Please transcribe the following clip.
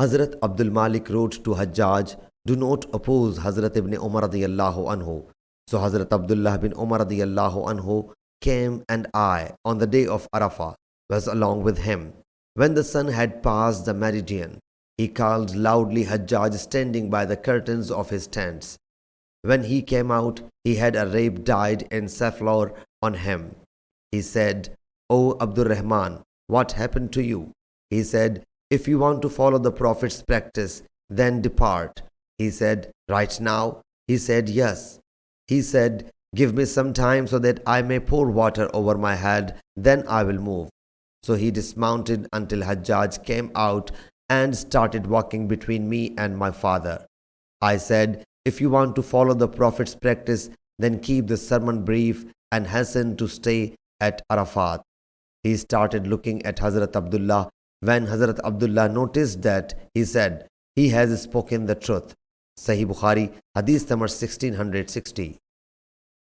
Hazrat Abdul Malik wrote to Hajjaj, "Do not oppose Hazrat ibn Umar radiyallahu anhu." So Hazrat Abdullah bin Umar radiyallahu anhu came, and I, on the day of Arafah, was along with him. When the sun had passed the meridian, he called loudly Hajjaj standing by the curtains of his tents. When he came out, he had a rape dyed in safflower on him. He said, "O Abdul Rahman, what happened to you?" He said, "If you want to follow the Prophet's practice, then depart." He said, "Right now?" He said, "Yes." He said, "Give me some time so that I may pour water over my head, then I will move." So he dismounted until Hajjaj came out and started walking between me and my father. I said, "If you want to follow the Prophet's practice, then keep the sermon brief and hasten to stay at Arafat." He started looking at Hazrat Abdullah. When Hazrat Abdullah noticed that, he said, "He has spoken the truth." Sahih Bukhari, Hadith number 1660.